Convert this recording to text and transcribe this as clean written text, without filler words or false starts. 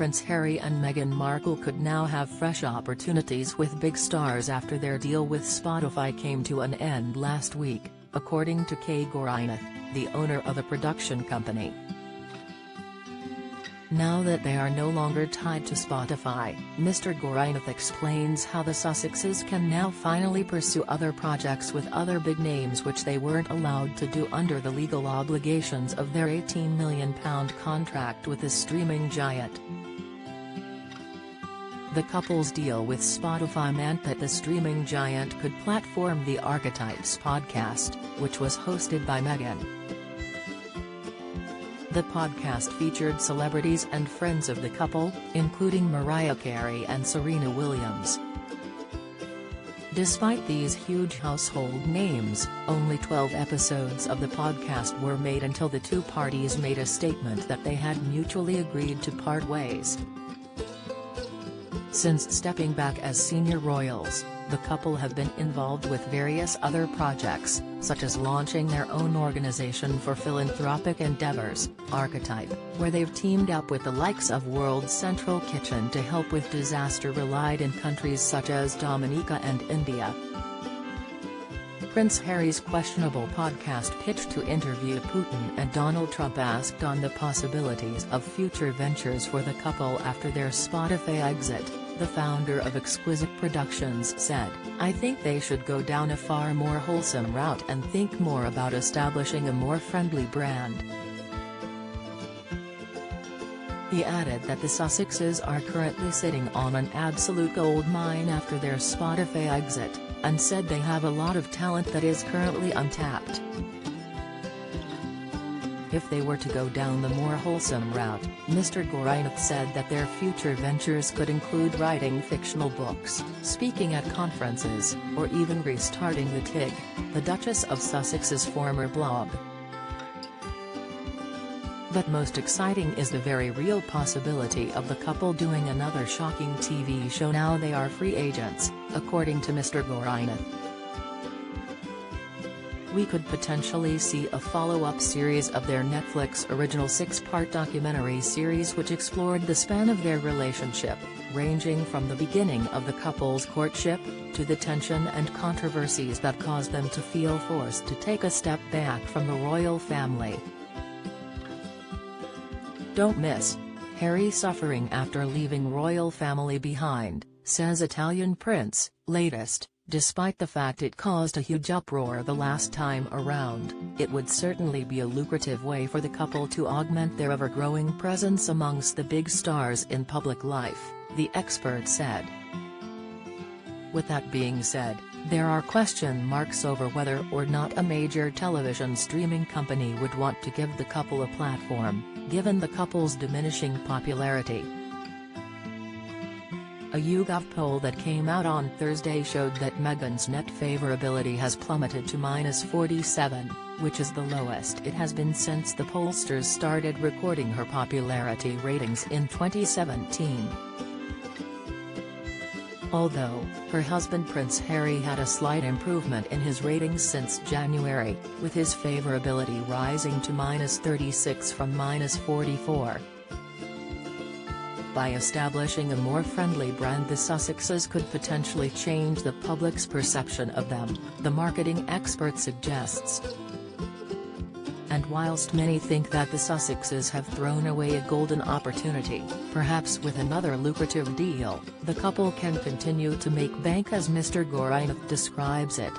Prince Harry and Meghan Markle could now have fresh opportunities with big stars after their deal with Spotify came to an end last week, according to Kay Gorinath, the owner of the production company. Now that they are no longer tied to Spotify, Mr. Gorinath explains how the Sussexes can now finally pursue other projects with other big names which they weren't allowed to do under the legal obligations of their £18 million contract with the streaming giant. The couple's deal with Spotify meant that the streaming giant could platform the Archetypes podcast, which was hosted by Meghan. The podcast featured celebrities and friends of the couple, including Mariah Carey and Serena Williams. Despite these huge household names, only 12 episodes of the podcast were made until the two parties made a statement that they had mutually agreed to part ways. Since stepping back as senior royals, the couple have been involved with various other projects, such as launching their own organization for philanthropic endeavors, Archetype, where they've teamed up with the likes of World Central Kitchen to help with disaster-relied countries such as Dominica and India. Prince Harry's questionable podcast pitch to interview Putin and Donald Trump asked on the possibilities of future ventures for the couple after their Spotify exit. The founder of Exquisite Productions said, "I think they should go down a far more wholesome route and think more about establishing a more friendly brand." He added that the Sussexes are currently sitting on an absolute gold mine after their Spotify exit, and said they have a lot of talent that is currently untapped. If they were to go down the more wholesome route, Mr. Gorinath said that their future ventures could include writing fictional books, speaking at conferences, or even restarting the TIG, the Duchess of Sussex's former blog. But most exciting is the very real possibility of the couple doing another shocking TV show now they are free agents, according to Mr. Gorinath. We could potentially see a follow-up series of their Netflix original 6-part documentary series which explored the span of their relationship, ranging from the beginning of the couple's courtship, to the tension and controversies that caused them to feel forced to take a step back from the royal family. Don't miss: Harry suffering after leaving royal family behind, says Italian prince, latest. Despite the fact it caused a huge uproar the last time around, it would certainly be a lucrative way for the couple to augment their ever-growing presence amongst the big stars in public life, the expert said. With that being said, there are question marks over whether or not a major television streaming company would want to give the couple a platform, given the couple's diminishing popularity. A YouGov poll that came out on Thursday showed that Meghan's net favorability has plummeted to -47, which is the lowest it has been since the pollsters started recording her popularity ratings in 2017. Although, her husband Prince Harry had a slight improvement in his ratings since January, with his favorability rising to -36 from -44. By establishing a more friendly brand, the Sussexes could potentially change the public's perception of them, the marketing expert suggests. And whilst many think that the Sussexes have thrown away a golden opportunity, perhaps with another lucrative deal, the couple can continue to make bank as Mr. Gorinath describes it.